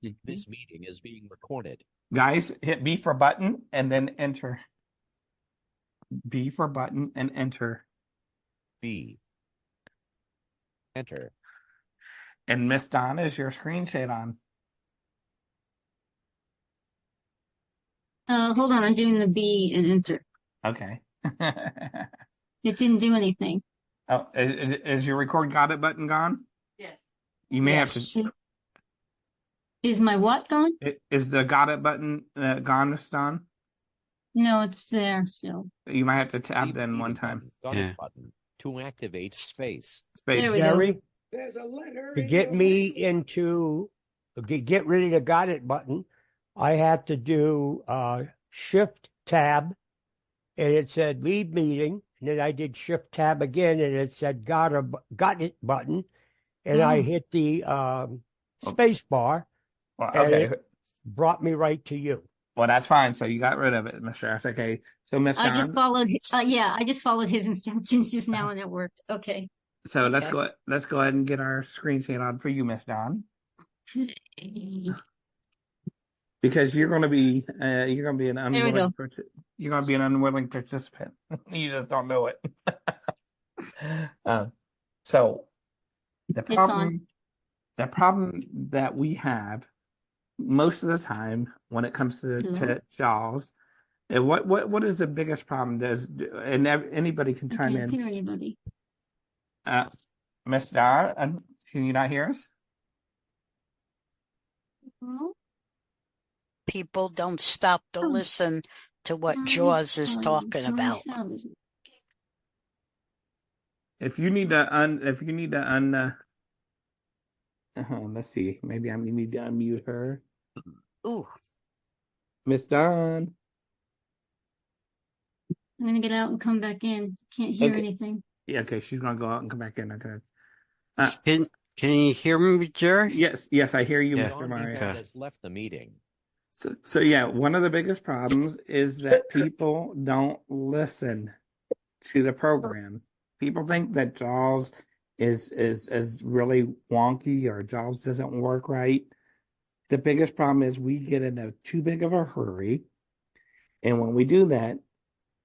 This meeting is being recorded. Guys, hit B for button and then enter. B for button and enter. B. Enter. And Miss Dawn, is your screen shade on? Hold on, I'm doing the B and enter. Okay. It didn't do anything. Oh, is your record got it button gone? Yes. You may have to. Is my what gone? Is the got it button gone, Miss Dawn? No, it's there still. You might have to tab then one time. Got it button to activate space. There we Jerry, go. There's a letter to get me into get rid of the got it button, I had to do shift tab, and it said leave meeting. And then I did shift tab again, and it said got it button, and I hit the space bar, Well, and okay. it brought me right to you. Well, that's fine. So you got rid of it, Mr. That's okay. So Miss Dawn. I just followed. I just followed his instructions just now, and it worked. Okay. So let's go ahead and get our screen shade on for you, Miss Dawn. Because you're going to be an unwilling participant. You just don't know it. So the problem that we have most of the time when it comes to JAWS, what is the biggest problem? Anybody can chime in. I can't hear anybody. Miss Dawn, can you not hear us? No. People don't stop to listen to what JAWS is talking about. If you need to let's see, maybe I need to unmute her. Ooh, Miss Dawn. I'm gonna get out and come back in. Can't hear anything. Yeah, okay, she's gonna go out and come back in. Okay. Can you hear me, Jerry? Yes, I hear you, Yeah. Mr. Mario. Has left the meeting. So yeah, one of the biggest problems is that people don't listen to the program. People think that JAWS is really wonky or JAWS doesn't work right. The biggest problem is we get in too big of a hurry, and when we do that,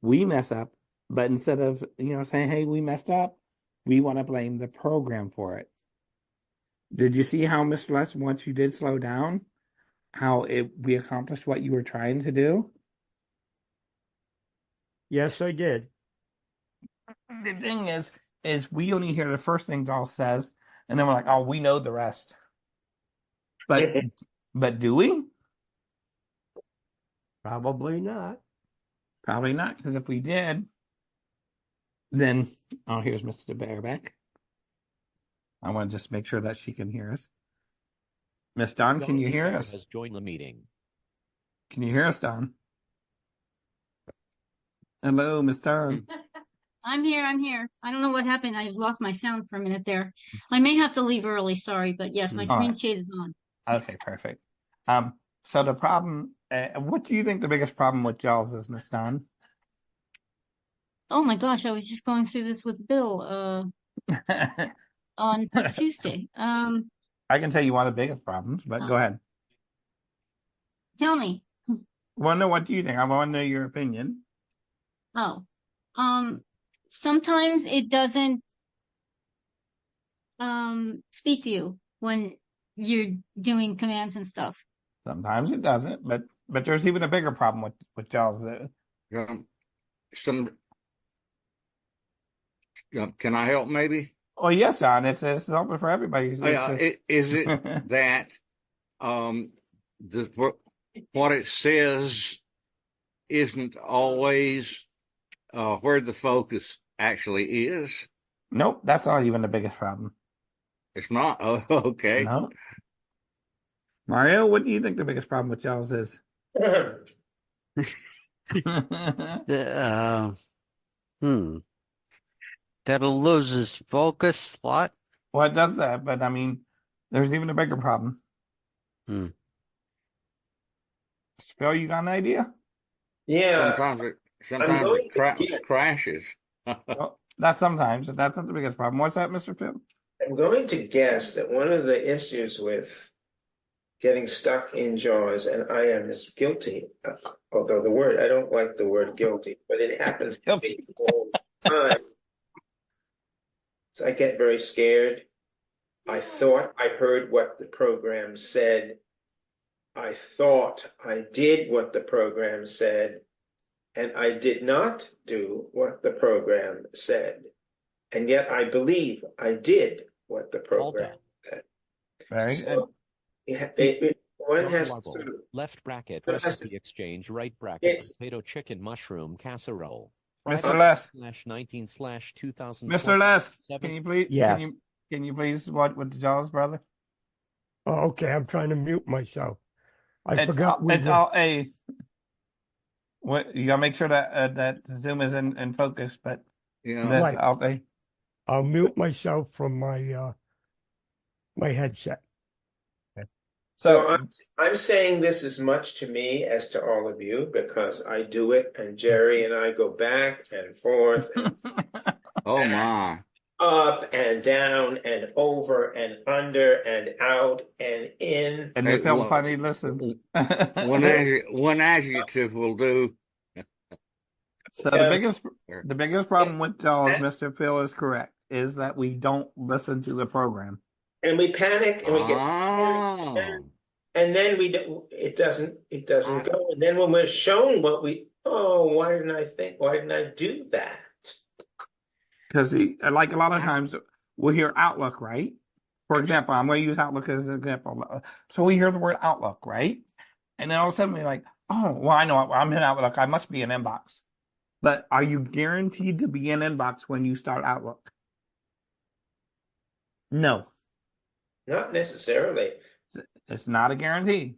we mess up. But instead of saying, "Hey, we messed up," we want to blame the program for it. Did you see how, Mr. Les, once you did slow down, how we accomplished what you were trying to do? Yes, I did. The thing is we only hear the first thing JAWS says, and then we're like, "Oh, we know the rest." But do we? Probably not. Probably not, because if we did, then here's Mr. Bareback. I want to just make sure that she can hear us. Miss Dawn, can you hear us? Has joined the meeting. Can you hear us, Dawn? Hello, Miss Dawn. I'm here. I don't know what happened. I lost my sound for a minute there. I may have to leave early. Sorry, but yes, my screen shade is on. Okay, perfect. So the problem, what do you think the biggest problem with JAWS is, Miss Dawn? Oh my gosh, I was just going through this with Bill on Tuesday. I can tell you one of the biggest problems, but go ahead. Tell me. Well, no, what do you think? I want to know your opinion. Sometimes it doesn't speak to you when you're doing commands and stuff. Sometimes it doesn't, but there's even a bigger problem with JAWS. Can I help maybe? Oh yes, John. It's open for everybody. Is it that what it says isn't always where the focus actually is? Nope, that's not even the biggest problem. It's not? Oh, okay. No. Mario, what do you think the biggest problem with JAWS is? That'll lose its focus a lot. Well, it does that, but I mean, there's even a bigger problem. Phil, you got an idea? Yeah. Sometimes it crashes. Well, that's sometimes, but that's not the biggest problem. What's that, Mr. Phil? I'm going to guess that one of the issues with getting stuck in JAWS, and I am as guilty. Although I don't like the word guilty, but it happens to me all the time. So I get very scared. I thought I heard what the program said. I thought I did what the program said, and I did not do what the program said. And yet I believe I did what the program said. Very good. One Dog has level, to. left bracket, One has recipe exchange, right bracket, It's- potato chicken mushroom casserole. Mr. Les. /19/2000. Mr. Les, can you please? Yes. Can you please what with the JAWS, brother? Oh, okay, I'm trying to mute myself. I It's forgot all, we it's were. all a. What you gotta make sure that that Zoom is in focus, but Yeah. that's Right. all a. I'll mute myself from my my headset. So I'm saying this as much to me as to all of you because I do it, and Jerry and I go back and forth and Oh my. up and down and over and under and out and in. and Hey, the film one- finally listens. one adjective will do. So the biggest problem with JAWS, Mr. Phil is correct, is that we don't listen to the program. And we panic and we get Oh. scared, and then it doesn't go. And then when we're shown why didn't I do that? Because like a lot of times we'll hear Outlook, right? For example, I'm going to use Outlook as an example. So we hear the word Outlook, right? And then all of a sudden we're like, oh, well, I know I'm in Outlook. I must be in Inbox. But are you guaranteed to be in Inbox when you start Outlook? No. Not necessarily. It's not a guarantee.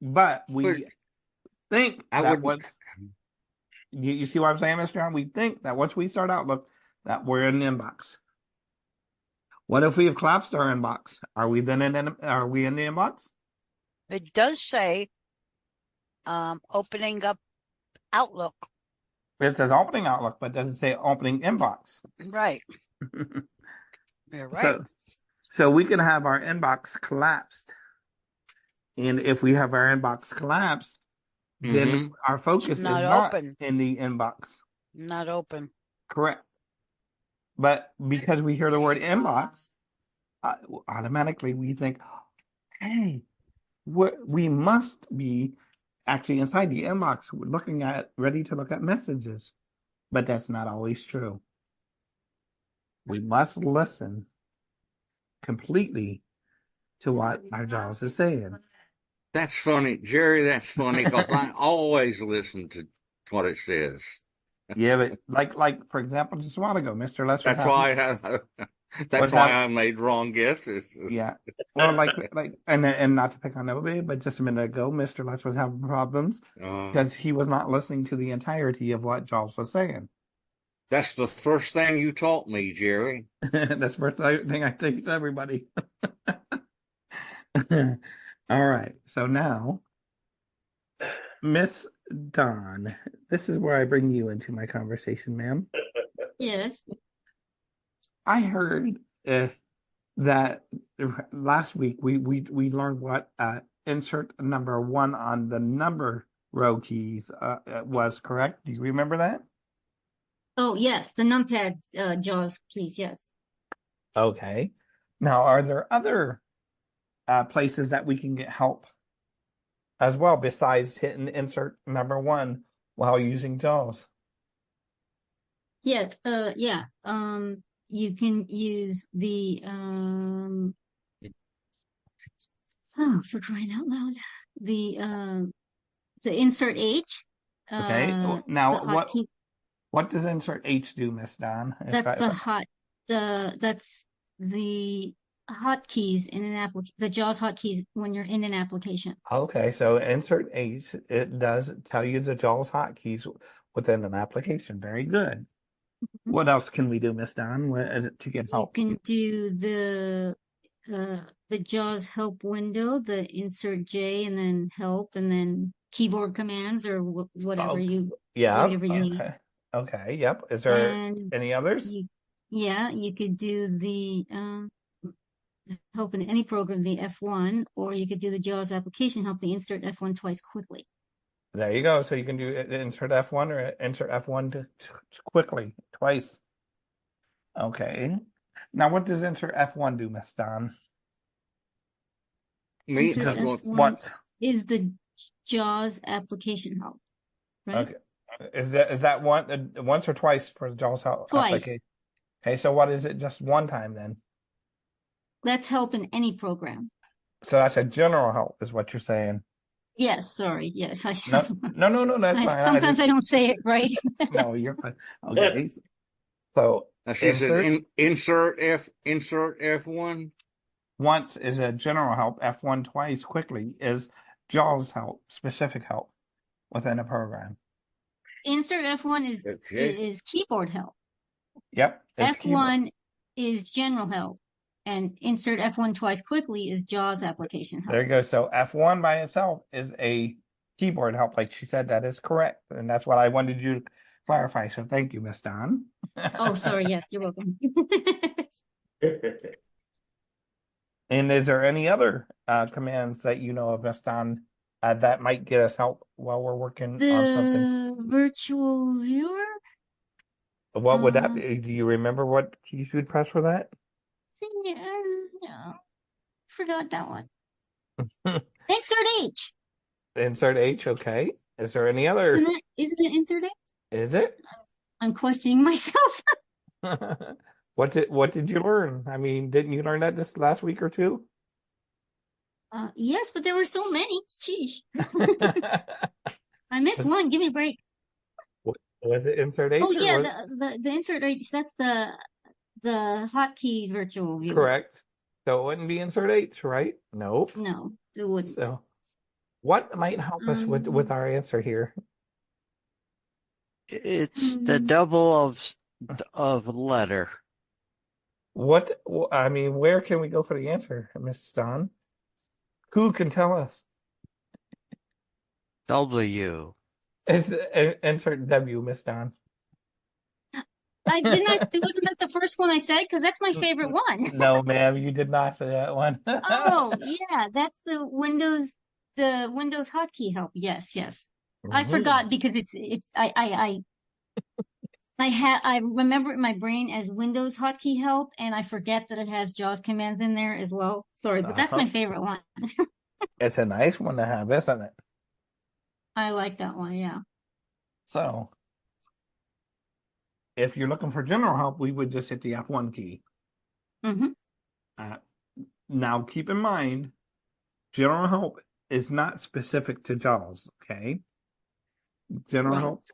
But we think you see what I'm saying, Mr. John? We think that once we start Outlook, that we're in the inbox. What if we have collapsed our inbox? Are we then are we in the inbox? It does say opening up Outlook. It says opening Outlook, but it doesn't say opening inbox. Right. You're right. So we can have our inbox collapsed. And if we have our inbox collapsed, then our focus is not open. in the inbox. Not open. Correct. But because we hear the word inbox, automatically we think, hey, we must be actually inside the inbox ready to look at messages. But that's not always true. We must listen completely to what our JAWS is saying. That's funny, Jerry. That's funny because I always listen to what it says. Yeah, but like for example, just a while ago, Mr. Lester. That's why I made wrong guesses. Yeah, well, and not to pick on nobody, but just a minute ago, Mr. Les was having problems because he was not listening to the entirety of what JAWS was saying. That's the first thing you taught me, Jerry. That's the first thing I teach everybody. All right, so now, Miss Dawn, this is where I bring you into my conversation, ma'am. Yes. I heard that last week we learned what insert number 1 on the number row keys was, correct? Do you remember that? Oh, yes. The numpad JAWS keys. Yes. Okay. Now, are there other places that we can get help as well besides hitting insert number 1 while using JAWS? Yeah. Yeah. You can use the for crying out loud, the insert H. Okay. Now, what does insert H do, Miss Don? That's the hotkeys in an application. The JAWS hotkeys when you're in an application. Okay, so insert H, it does tell you the JAWS hotkeys within an application. Very good. Mm-hmm. What else can we do, Miss Don, to get help? You can do the JAWS help window, the insert J and then help and then keyboard commands or whatever you need. Okay, yep. Is there any others? You could do the help in any program, the F1, or you could do the JAWS application help, the insert F1 twice quickly. There you go. So you can do insert F1 or insert F1 to quickly twice. Okay. Now, what does insert F1 do, Miss Don? Insert F1 once. Is the JAWS application help, right? Okay. Is that once or twice for JAWS help Twice. application? Okay, so what is it? Just one time then? That's help in any program. So that's a general help, is what you're saying. Yes, sorry. Yes, I No. That's fine. Sometimes I don't say it right. No, you're fine. Okay. So she said insert F1. Once is a general help. F1 twice quickly is JAWS help, specific help within a program. Insert F1 is keyboard help. Yep. F1 keyboard. is general help, and insert F1 twice quickly is JAWS application help. There you go. So F1 by itself is a keyboard help, like she said. That is correct, and that's what I wanted you to clarify. So thank you, Miss Don. Oh, sorry. Yes, you're welcome. And is there any other commands that you know of, Miss Don, that might get us help while we're working on something? The virtual viewer? What would that be? Do you remember what keys you'd press for that? Yeah, forgot that one. Insert H. Insert H, okay. Is there any other? Isn't it insert H? Is it? I'm questioning myself. What did you learn? I mean, didn't you learn that this last week or two? Yes, but there were so many. Sheesh. I missed one. Give me a break. Was it insert H? Oh yeah, the insert H. That's the hotkey virtual view. Correct. So it wouldn't be insert H, right? Nope. No, it wouldn't. So, what might help us with our answer here? It's the double of letter. What? I mean, where can we go for the answer, Miss Don? Who can tell us? W. It's insert W, Miss Don. Wasn't that the first one I said? Because that's my favorite one. No, ma'am, you did not say that one. Oh, yeah, that's the Windows hotkey help. Yes. I forgot because I remember it in my brain as Windows hotkey help, and I forget that it has JAWS commands in there as well. Sorry, but that's my favorite one. It's a nice one to have, isn't it? I like that one, yeah. So, if you're looking for general help, we would just hit the F1 key. Mm-hmm. Now, keep in mind, general help is not specific to JAWS, okay? General help,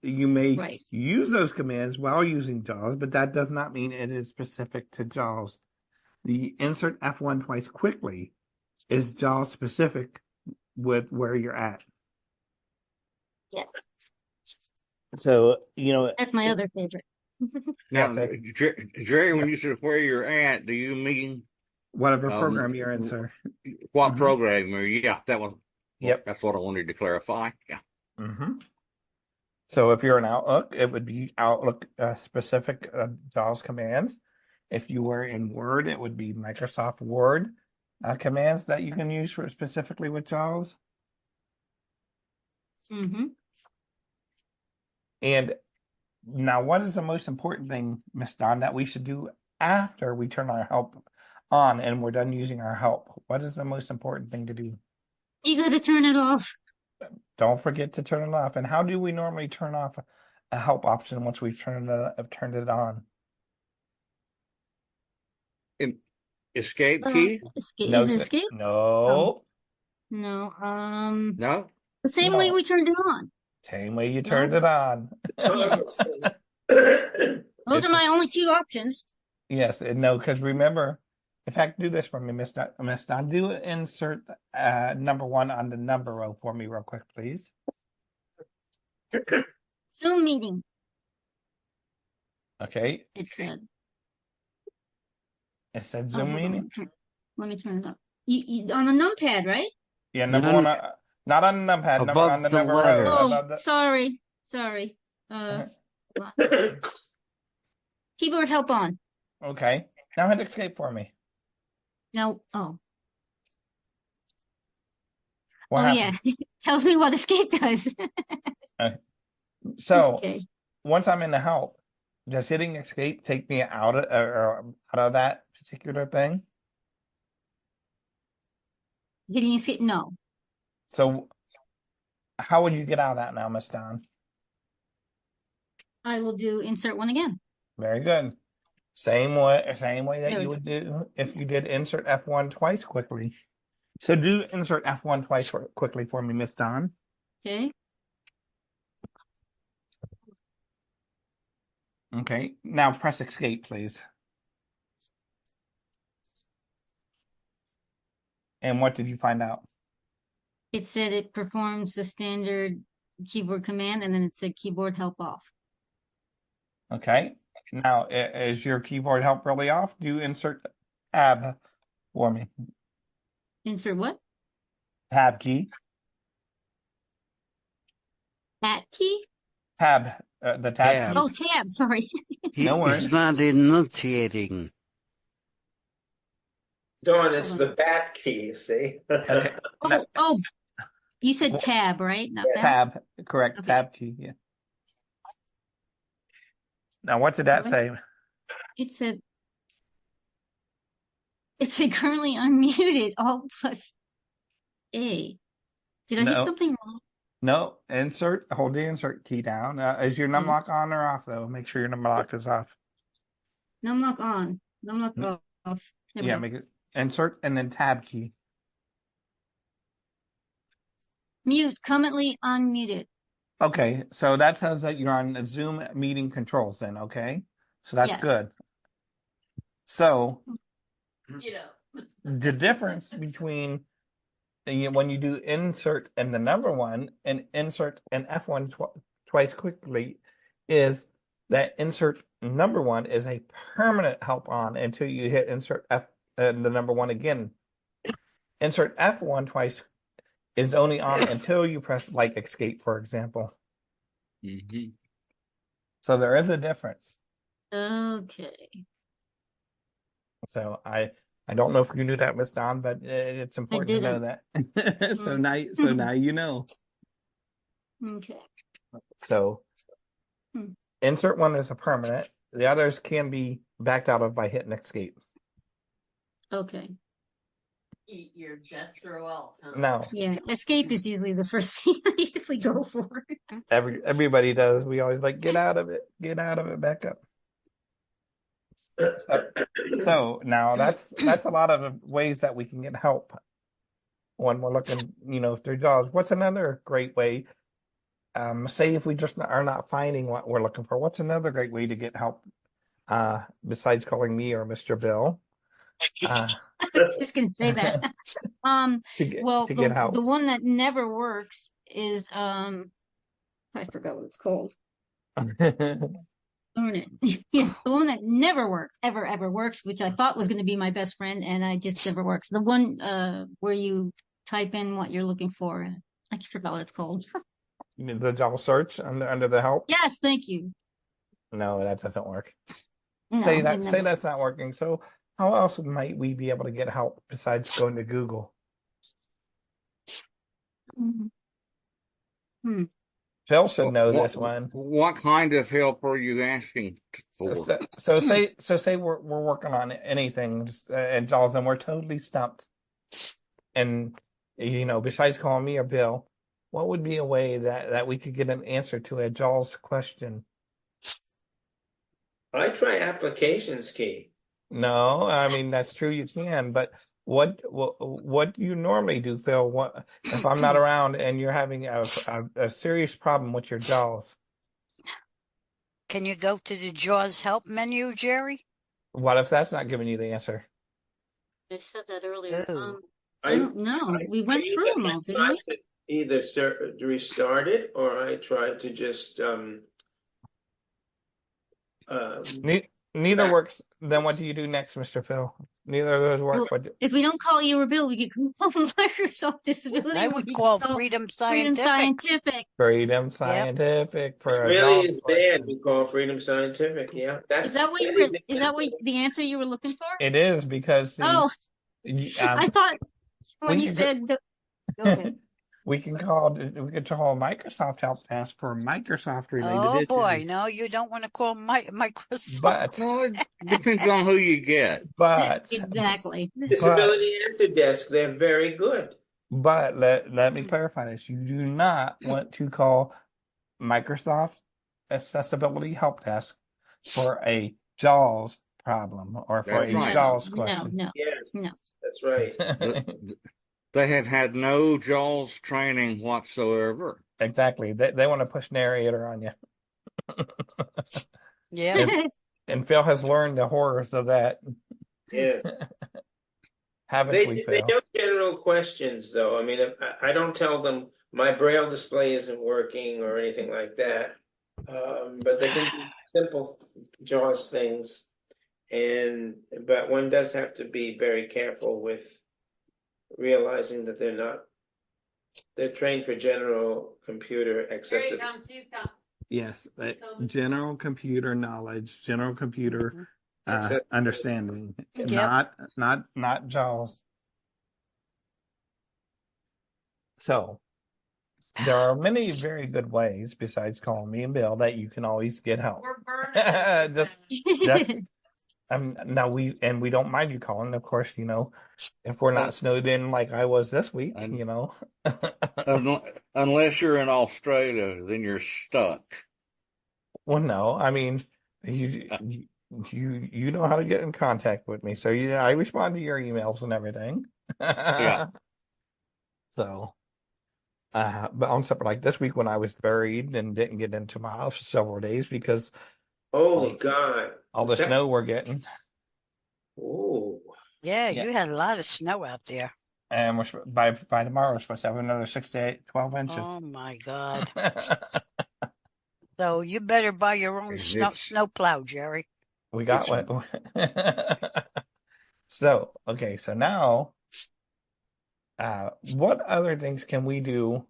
you may use those commands while using JAWS, but that does not mean it is specific to JAWS. The insert F1 twice quickly is JAWS specific with where you're at. Yes. So, that's my other favorite. Now, Jerry, when you said where you're at, do you mean whatever program you're in, sir? What program? Yeah, that one. Yep, that's what I wanted to clarify. Yeah. So if you're in Outlook, it would be Outlook specific JAWS commands. If you were in Word, it would be Microsoft Word commands that you can use for specifically with JAWS. And now, what is the most important thing, Miss Don, that we should do after we turn our help on and we're done using our help? What is the most important thing to do? You got to turn it off. Don't forget to turn it off. And how do we normally turn off a help option once we've turned it on? Escape key? Is it escape? No. No. No. The same way we turned it on. Same way you turned it on. Those are my only two options. Yes, no, because remember, in fact, do this for me, Miss Don. Do insert number 1 on the number row for me real quick, please. Zoom meeting. Okay. It said Zoom meeting? Let me turn it up. You on the numpad, right? Yeah, number 1. Not on the numpad. Above on the the number letter. row. Oh, sorry. Keyboard help on. Okay. Now hit escape for me. No. Oh. What Oh happened? yeah. Tells me what escape does. So Okay. once I'm in the help, does hitting escape take me out of that particular thing? Hitting escape? No. So how would you get out of that now, Miss Don? I will do insert one again. Very good. Same way that There we you go. would do if you did insert F1 twice quickly. So do insert F1 twice quickly for me, Miss Don. Okay. Okay. Now press escape, please. And what did you find out? It said it performs the standard keyboard command, and then it said keyboard help off. Okay. Now, is your keyboard help really off? Do insert tab for me. Insert what? Tab key. At key? Tab. The tab key. Oh, tab. Sorry. No worries. He's not enunciating. Dawn, it's the bat key, you see? Okay. No, Oh, you said tab, right? Not bat? tab. Correct. Okay. Tab key. Yeah. Now, what did that What? say? It said currently unmuted, Alt plus A. Did I hit No. something wrong? No. Insert. Hold the insert key down. Is your num lock on or off, though? Make sure your num lock is off. Numlock on. Numlock off. There we Yeah, go. make it insert and then tab key. Mute. Currently unmuted. Okay, so that says that you're on Zoom meeting controls then, okay? So that's Yes. good. So the difference between when you do insert and the number one and insert and F1 twice quickly is that insert number one is a permanent help on until you hit insert F the number one again. Insert F1 twice is only on until you press like escape, for example. Mm-hmm. So there is a difference. Okay. So I don't know if you knew that, Miss Don, but it's important to know that. So now you know. Okay. So insert one is a permanent. The others can be backed out of by hitting escape. Okay. Eat your just throw out. Huh? No. Yeah. Escape is usually the first thing I usually go for. Everybody does. We always like get out of it, back up. So now that's a lot of ways that we can get help when we're looking, through JAWS. What's another great way? Say if we just are not finding what we're looking for, what's another great way to get help besides calling me or Mr. Bill? I was just gonna say that. To get help. The one that never works is I forgot what it's called. Darn it. Yeah, the one that never works, ever works, which I thought was going to be my best friend, and I just never works. The one where you type in what you're looking for. I forgot what it's called. The JAWS search under the help? Yes, thank you. No, that doesn't work. No, Say that's not working. So how else might we be able to get help besides going to Google? Phil should know this one. What kind of help are you asking for? So say we're working on anything in JAWS and we're totally stumped. And besides calling me or Bill, what would be a way that we could get an answer to a JAWS question? I try applications key. No, I mean that's true. You can, but what do you normally do, Phil? What if I'm not around and you're having a serious problem with your JAWS? Can you go to the JAWS help menu, Jerry? What if that's not giving you the answer? I said that earlier. Oh. I don't know. We went through them all, didn't we? Either restart it or I tried to just Neither works. Then what do you do next, Mr. Phil? Neither of those work. Well, if we don't call you or Bill, we could call Microsoft Disability. I would call Freedom Scientific. Freedom Scientific. It really is bad. We call Freedom Scientific. Yeah, Is that what the answer you were looking for? It is because I thought when we you can said, go ahead. we can call Microsoft help desk for Microsoft related Oh boy, issues. no, you don't want to call Microsoft. But No, it depends on who you get. Exactly. Disability Answer Desk, they're very good. But let me clarify this. You do not want to call Microsoft Accessibility Help Desk for a JAWS problem or for That's a right. JAWS No, question. no, Yes, no. that's right. They have had no JAWS training whatsoever. Exactly. They want to push narrator on you. Yeah. And Phil has learned the horrors of that. Yeah. Haven't we, They Phil? know general questions, though. I mean, I don't tell them my braille display isn't working or anything like that. But they can do simple JAWS things. But one does have to be very careful with realizing that they're trained for general computer Here he accessibility. comes, he's come. Yes, general computer knowledge, general computer understanding, Yep. not JAWS. So there are many very good ways besides calling me and Bill that you can always get help. We're burning. Now we don't mind you calling, of course, if we're not snowed in like I was this week, Unless you're in Australia, then you're stuck. Well, no, I mean, you know how to get in contact with me, so I respond to your emails and everything. Yeah. So, but on something like this week when I was buried and didn't get into my house for several days because Holy God. all the snow we're getting. Oh. Yeah, you had a lot of snow out there. And by tomorrow we're supposed to have another 6 to 12 inches. Oh my God. So you better buy your own snow plow, Jerry. We got one. So now, what other things can we do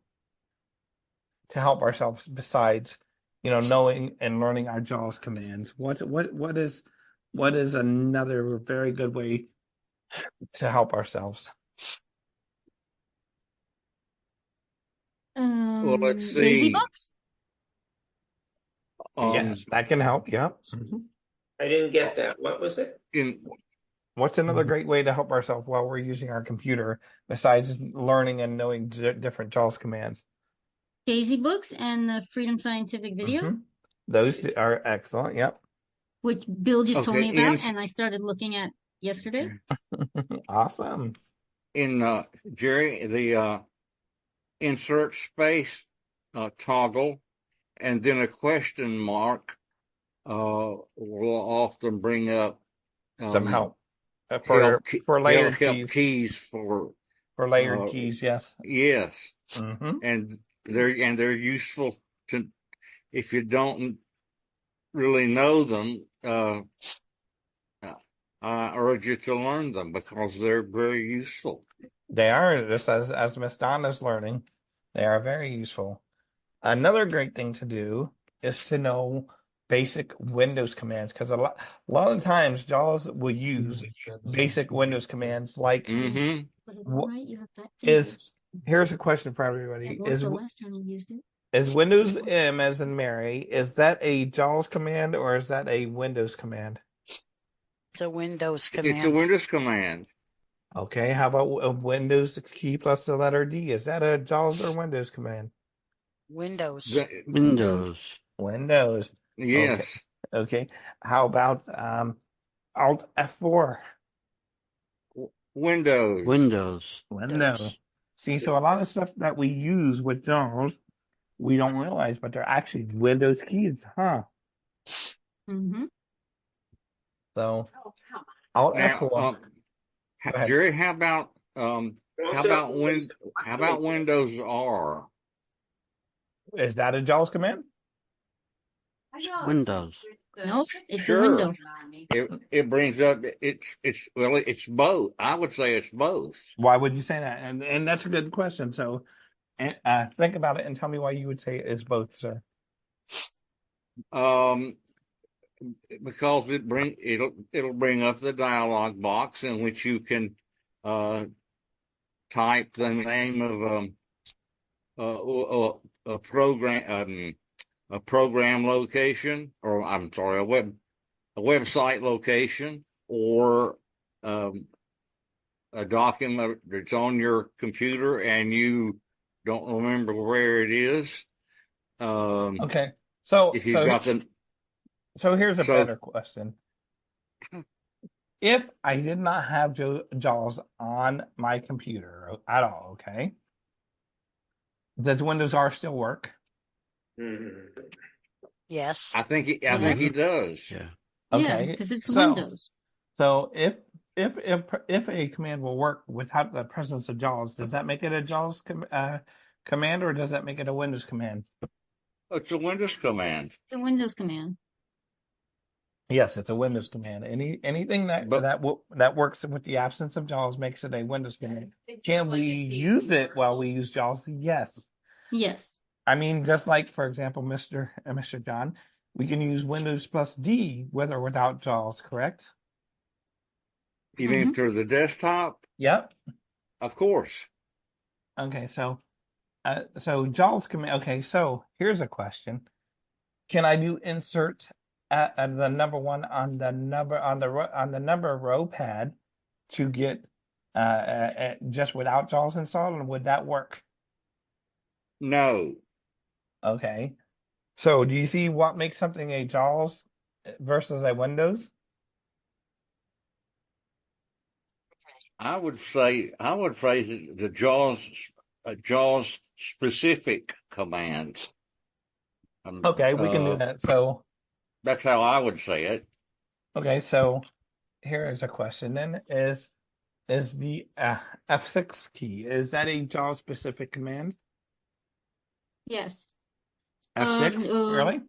to help ourselves besides, knowing and learning our JAWS commands? What is another very good way to help ourselves? Well, let's see. Daisy books? Yes, that can help. Yeah. I didn't get that. What was it? What's another great way to help ourselves while we're using our computer besides learning and knowing different JAWS commands? Daisy books and the Freedom Scientific videos. Those are excellent. Yep. Which Bill just told me about, and I started looking at yesterday. Awesome. In Jerry, the insert space toggle and then a question mark will often bring up some help for layered keys for layered keys. Yes. Yes. And they're useful to if you don't really know them. I urge you to learn them because they're very useful. They are, just as Miss Donna's learning, they are very useful. Another great thing to do is to know basic Windows commands, because a lot of times JAWS will use basic Windows commands like here's a question for everybody. Is Windows M as in Mary, is that a JAWS command or is that a Windows command? It's a Windows command. It's a Windows command. Okay, how about a Windows key plus the letter D? Is that a JAWS or Windows command? Windows. Windows. Yes. Okay. How about Alt F4? Windows. See, so a lot of stuff that we use with JAWS, we don't realize, but they're actually Windows keys, huh? So, Alt F4. Jerry, how about Windows R? Is that a JAWS command? Windows. Nope, it's a window. It brings up it's both. I would say it's both. Why would you say that? And that's a good question. So, think about it and tell me why you would say it's both, sir. Because it'll bring up the dialog box in which you can type the name of a program location, or I'm sorry, a website location, or a document that's on your computer and you don't remember where it is. Okay. So if you've got so here's a better question. If I did not have JAWS on my computer at all, okay, does Windows R still work? Yes. I think he does. Yeah. Okay. Yeah, because it's Windows. So if a command will work without the presence of JAWS, does that make it a JAWS command, or does that make it a Windows command? It's a Windows command. It's a Windows command. Yes, it's a Windows command. Anything that works with the absence of JAWS makes it a Windows command. Can we use it while we use JAWS? Yes. Yes. I mean, just like, for example, Mr. John, we can use Windows plus D with or without JAWS, correct? You mean through the desktop? Yep. Of course. Okay, so JAWS command. Okay, so here's a question: can I do insert at the number one on the number row pad to get just without JAWS installed, and would that work? No. Okay. So do you see what makes something a JAWS versus a Windows? I would phrase it the JAWS specific commands. Okay, we can do that. So that's how I would say it. Okay, so here is a question then: is the F6 key, is that a JAWS specific command? Yes. F6, really?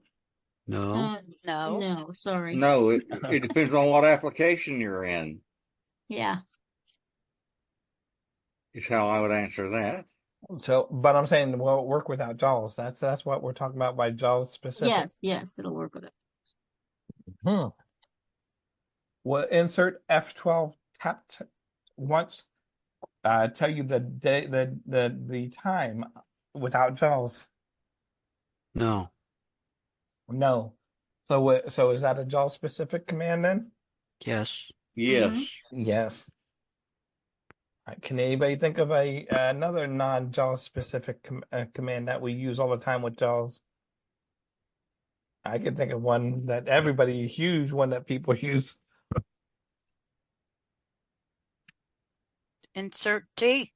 No. No, sorry. No, it depends on what application you're in. Yeah. Is how I would answer that. So, but I'm saying, will it work without JAWS? That's what we're talking about by JAWS specific. Yes, it'll work with it. Will insert F12 tapped once tell you the time without JAWS? No. No. So is that a JAWS specific command then? Yes. Yes. Yes. Can anybody think of another non-JAWS specific command that we use all the time with JAWS? I can think of one that everybody, huge one that people use. Insert T.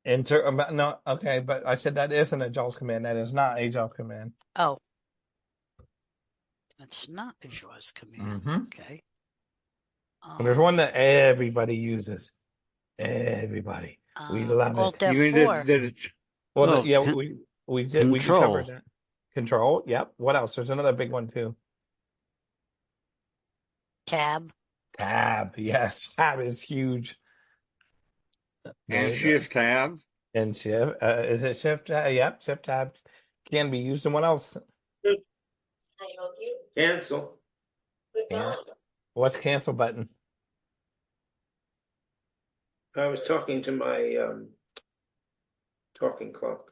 No, okay, but I said that isn't a JAWS command. That is not a JAWS command. Oh. That's not a JAWS command. Okay. There's one that everybody uses. Everybody. We love Alt it. F4. We did cover that. Control, yep. What else? There's another big one too. Tab. Yes. Tab is huge. And Shift Tab. And Shift. Is it Shift Tab? Yep, Shift Tab can be used. And what else? Cancel. What's cancel button? I was talking to my talking clock.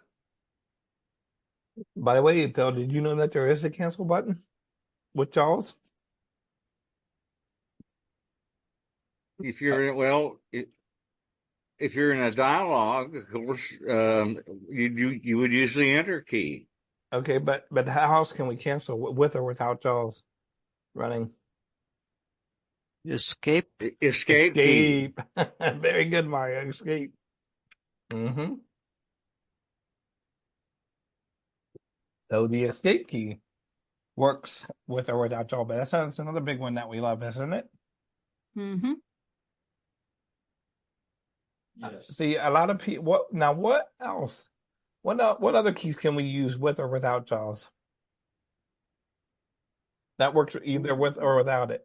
By the way, Phil, did you know that there is a cancel button with JAWS? If you're if you're in a dialogue, of course, you would use the Enter key. Okay, but how else can we cancel with or without JAWS running? Escape. Escape key. Very good, Mario. Escape. So the escape key works with or without JAWS, but that's another big one that we love, isn't it? Yes. See, a lot of people. What else? What other keys can we use with or without JAWS? That works either with or without it.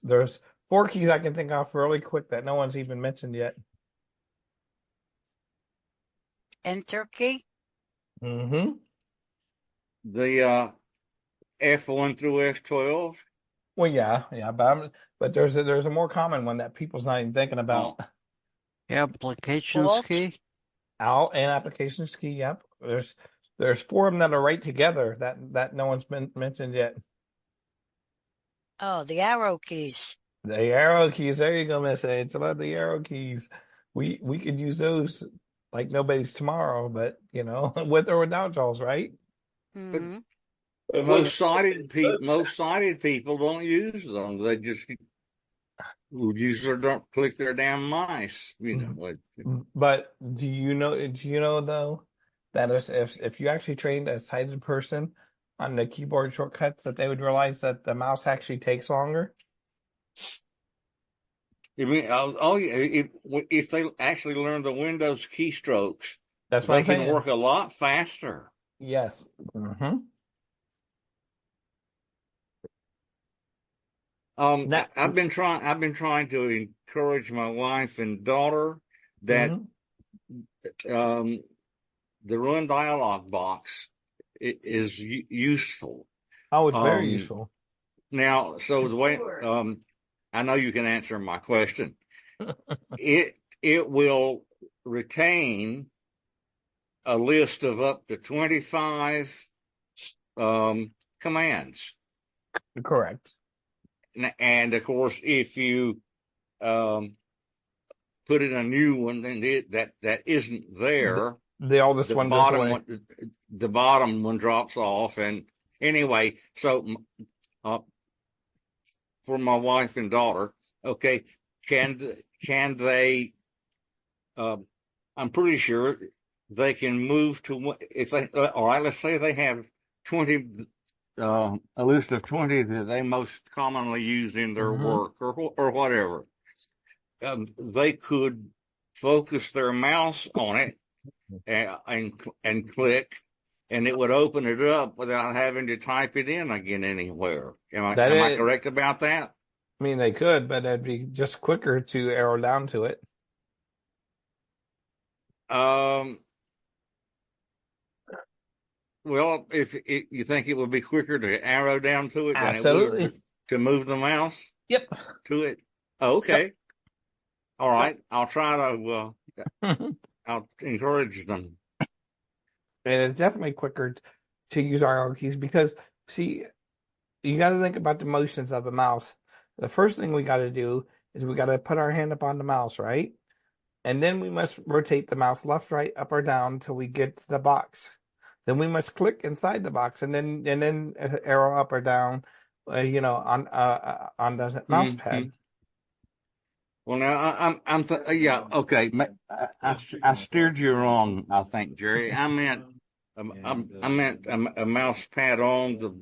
There's 4 keys I can think of really quick that no one's even mentioned yet. Enter key. The F1 through F12. Well, yeah, but there's a more common one that people's not even thinking about. Applications key? Alt and applications key. Yep. There's 4 of them that are right together that no one's been mentioned yet. Oh, the arrow keys. The arrow keys. There you go, Miss A. It's about the arrow keys. We could use those like nobody's tomorrow, but with or without JAWS, right? Mm-hmm. But most sighted people don't use them. They just usually don't click their damn mice. But do you know though that if you actually trained a sighted person on the keyboard shortcuts, that they would realize that the mouse actually takes longer? You mean, if they actually learn the Windows keystrokes, that's what they I'm can saying. work a lot faster. Yes. Mm-hmm. I've been trying to encourage my wife and daughter that the run dialog box is useful. Oh, it's very useful. Now, so the way I know you can answer my question. It will retain a list of up to 25 commands. Correct. And of course, if you put in a new one, then that isn't there, the oldest one goes away. The bottom one drops off. And anyway, so for my wife and daughter, okay, can they? I'm pretty sure they can move to, if they, all right, let's say they have 20. A list of 20 that they most commonly use in their work or whatever. They could focus their mouse on it and click, and it would open it up without having to type it in again anywhere. Am I correct about that? I mean, they could, but it'd be just quicker to arrow down to it. Well, if you think it would be quicker to arrow down to it than Absolutely. it would to move the mouse to it? Oh, okay. Yep. All right. I'll try to, I'll encourage them. And it's definitely quicker to use arrow keys because, see, you got to think about the motions of a mouse. The first thing we got to do is we got to put our hand up on the mouse, right? And then we must rotate the mouse left, right, up, or down until we get to the box. Then we must click inside the box and then arrow up or down, on the mouse pad. Well, now yeah, okay. I steered you wrong, I think, Jerry. I meant a mouse pad on the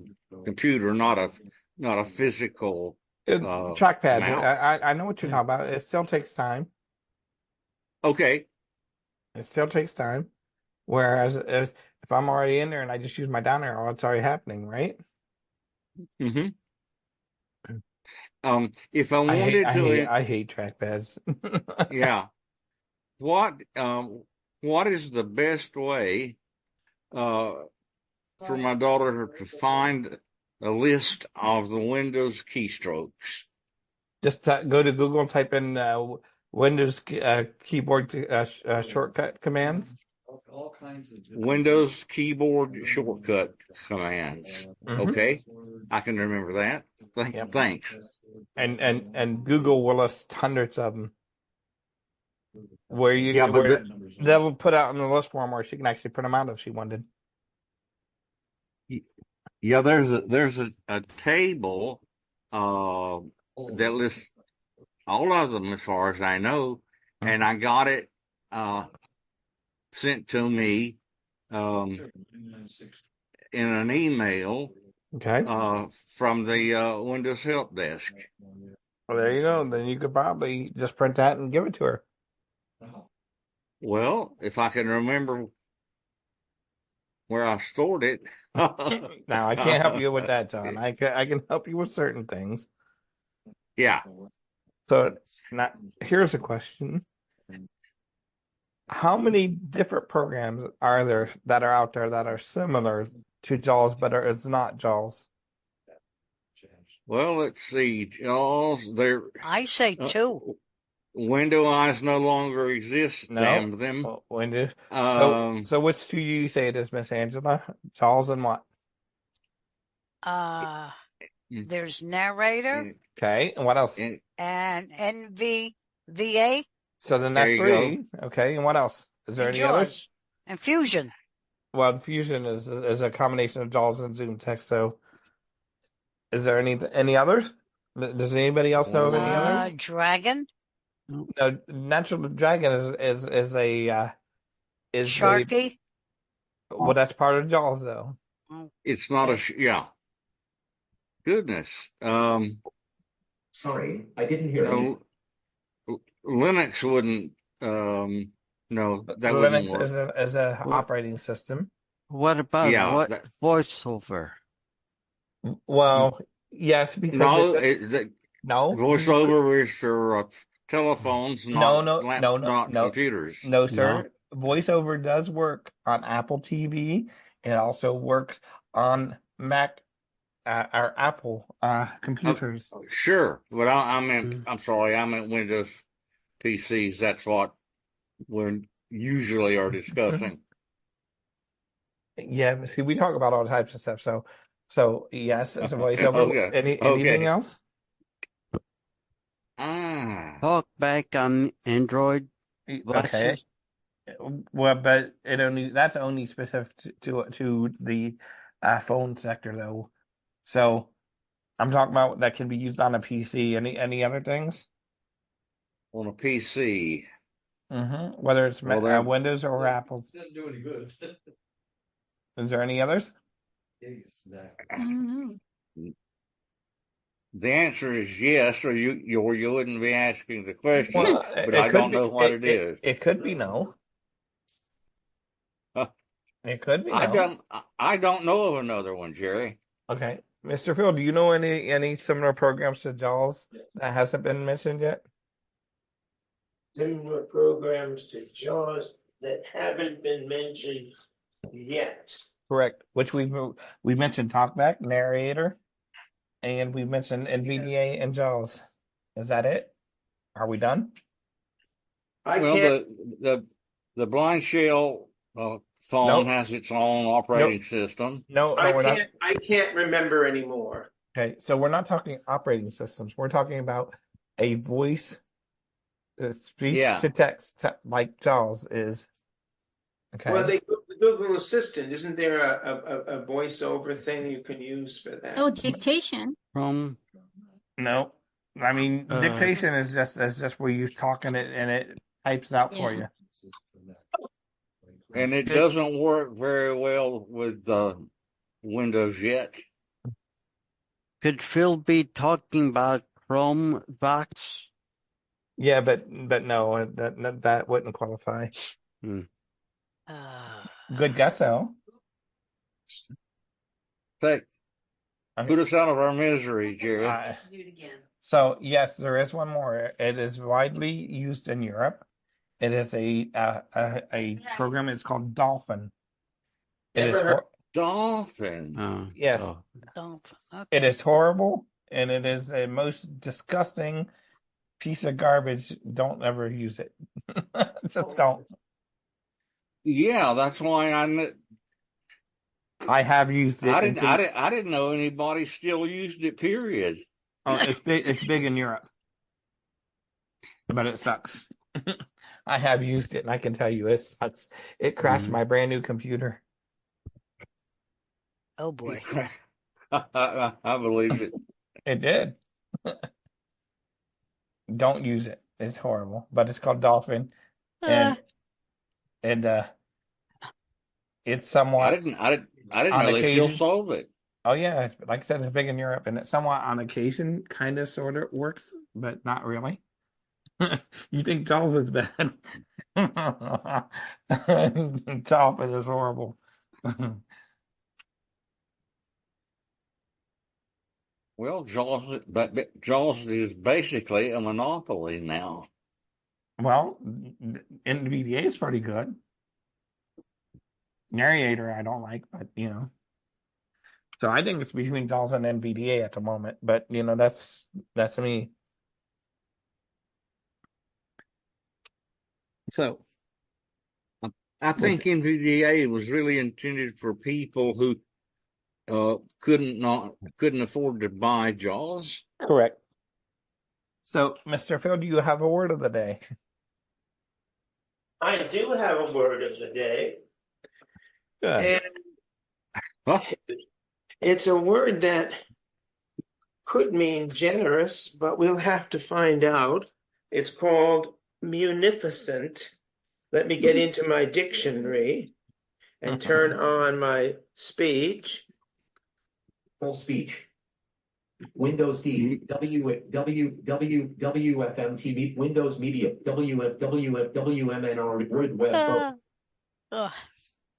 computer, not a physical trackpad. mouse. I know what you're talking about. It still takes time. Okay. It still takes time. Whereas if I'm already in there and I just use my down arrow, it's already happening, right? Mm-hmm. If I wanted I hate trackpads. Yeah. What is the best way for my daughter to find a list of the Windows keystrokes? Just go to Google and type in Windows keyboard shortcut commands. All kinds of Windows keyboard shortcut commands. Okay, I can remember that. Thanks. And Google will list hundreds of them. Where they'll put out on the list form where she can actually print them out if she wanted. Yeah, there's a table that lists all of them as far as I know, and I got it sent to me in an email from the Windows Help Desk. Well, there you go. Then you could probably just print that and give it to her. Well, if I can remember where I stored it. Now, I can't help you with that, John. I can help you with certain things. Yeah. So now, here's a question. How many different programs are there that are out there that are similar to JAWS, but it's not JAWS? Well, let's see. Jaws, they're I say two. window eyes no longer exist. No. Damn them. Oh, window. So which two you say it is, Miss Angela? Jaws and what? There's narrator. Okay, and what else? And NVDA. So then that's three. Okay, and what else? Is there any others? And Fusion. Well, Fusion is a combination of JAWS and Zoom Text. So, is there any others? Does anybody else know of any others? Dragon. No, Natural Dragon is Sharky. Well, that's part of JAWS though. It's not yeah. Goodness. Sorry, I didn't hear you. Linux wouldn't. No, that Linux wouldn't work. is a operating system. What about voiceover? Well, yes, because no voiceover is for telephones, not computers. No, sir. No. Voiceover does work on Apple TV. It also works on Mac, our Apple computers. Sure, but I meant. I'm sorry, I meant Windows PCs. That's what we usually are discussing. Yeah, see, we talk about all types of stuff. So yes, as a voiceover. Okay. Anything else? Talk back on Android devices. Okay. Well, but that's only specific to the phone sector though. So I'm talking about that can be used on a PC. Any other things? On a PC. Mm-hmm. Whether it's Windows or Apple's. Doesn't do any good. Is there any others? The answer is yes, or you wouldn't be asking the question. Well, but I don't know what it is. It could be no. It could be. I don't know of another one, Jerry. Okay, Mr. Phil, do you know any similar programs to JAWS that hasn't been mentioned yet? Similar programs to JAWS that haven't been mentioned yet. Correct. Which we mentioned TalkBack, Narrator, and we mentioned NVDA and JAWS. Is that it? Are we done? The blind shell phone has its own operating system. No, I can't remember anymore. Okay, so we're not talking operating systems. We're talking about a voice, speech to text, like JAWS is. Okay. Well, the Google Assistant, isn't there a voiceover thing you can use for that? Oh, dictation. No, I mean dictation is just where you're talking it and it types it out for you. And it doesn't work very well with Windows yet. Could Phil be talking about Chrome box? Yeah, but no, that wouldn't qualify. Good guess, though. Put us out of our misery, Jerry. Do it again. So yes, there is one more. It is widely used in Europe. It is a program. It's called Dolphin. Dolphin. Yes. Dolphin. Okay. It is horrible, and it is a most disgusting piece of garbage. Don't ever use it. Just don't. Yeah, that's why I have used it. I didn't know anybody still used it. Period. Oh, it's big. It's big in Europe, but it sucks. I have used it, and I can tell you it sucks. It crashed my brand new computer. Oh boy. I believe it. It did. Don't use it. It's horrible, but it's called Dolphin, and it's somewhat. I didn't know they still sold it. Oh yeah, like I said, it's big in Europe, and it somewhat on occasion kind of sort of works, but not really. You think Dolphin is bad? Dolphin is horrible. Well, Jaws is basically a monopoly now. Well, NVDA is pretty good. Narrator, I don't like, but you know. So I think it's between Jaws and NVDA at the moment, but that's me. So I think NVDA was really intended for people who couldn't afford to buy Jaws. correct. So, Mr. Phil, do you have a word of the day? I do have a word of the day. Good. And it's a word that could mean generous, but we'll have to find out. It's called munificent. Let me get into my dictionary and turn on my speech. Full speech. Windows D, WFM TV, Windows Media, WMNR, Word Web Pro.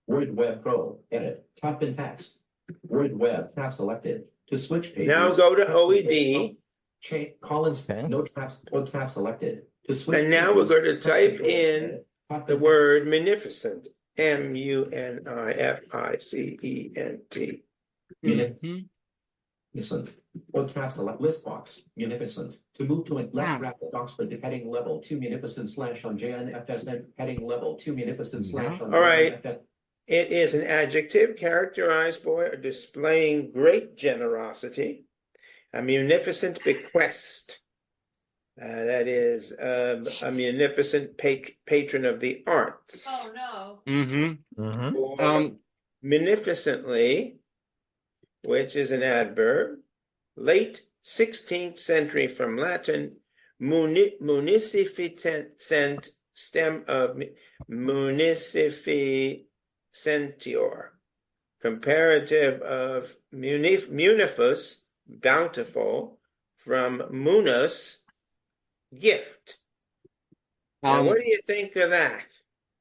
Word Web Pro, edit, type in text. Word Web, tab selected. To switch pages. Now go to OED. Collins, no tabs, tab selected. To switch and now pages, we're going to type in the word munificent. MUNIFICENT. Munificent. Tab select list box. Munificent. To move to a left rapid Oxford heading level 2 munificent / on JNFSN heading level 2 munificent / on. All right. It is an adjective characterized by displaying great generosity, a munificent bequest. That is a munificent patron of the arts. Oh no. Or munificently, which is an adverb, late 16th century from Latin, munificent, stem of munificentior, comparative of munifus, bountiful, from munus, gift. Now, what do you think of that?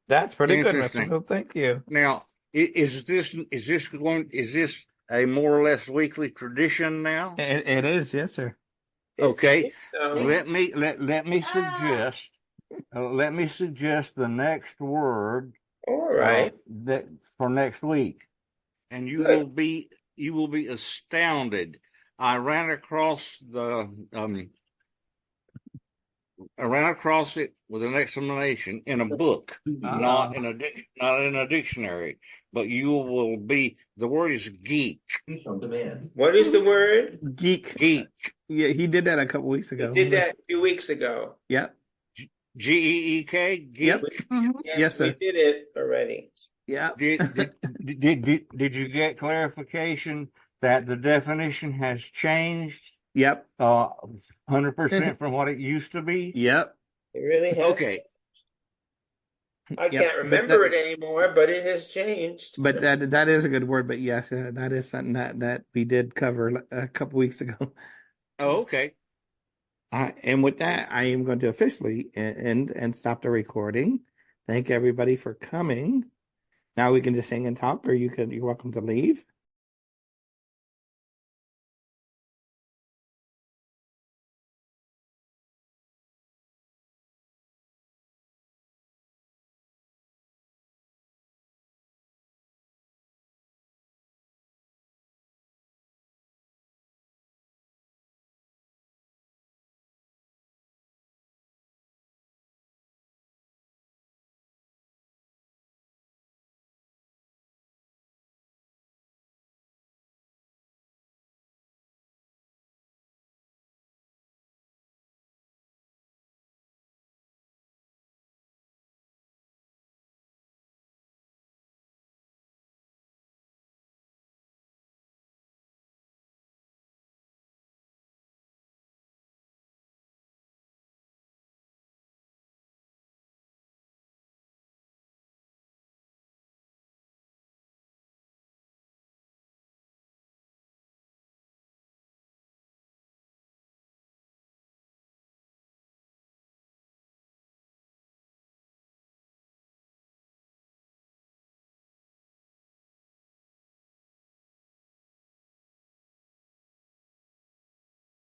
That's pretty good, Interesting. Mr. Phil. Thank you. Now, is this a more or less weekly tradition now? It is, yes, sir. Okay. Let me suggest the next word. All right. That for next week, and you will be astounded. I ran across it with an explanation in a book, not in a dictionary. But the word is geek. What is the word? Geek. Geek. Yeah, he did that a couple weeks ago. He did that a few weeks ago. Yep. GEEK. Geek. Yep. Yes, sir. We did it already. Yeah. Did you get clarification that the definition has changed? Yep. 100% from what it used to be? Yep. It really has. Okay. I can't remember it anymore, but it has changed. But that is a good word. But yes, that is something that we did cover a couple weeks ago. Oh, okay. And with that, I am going to officially end and stop the recording. Thank everybody for coming. Now we can just hang and talk, or you're welcome to leave.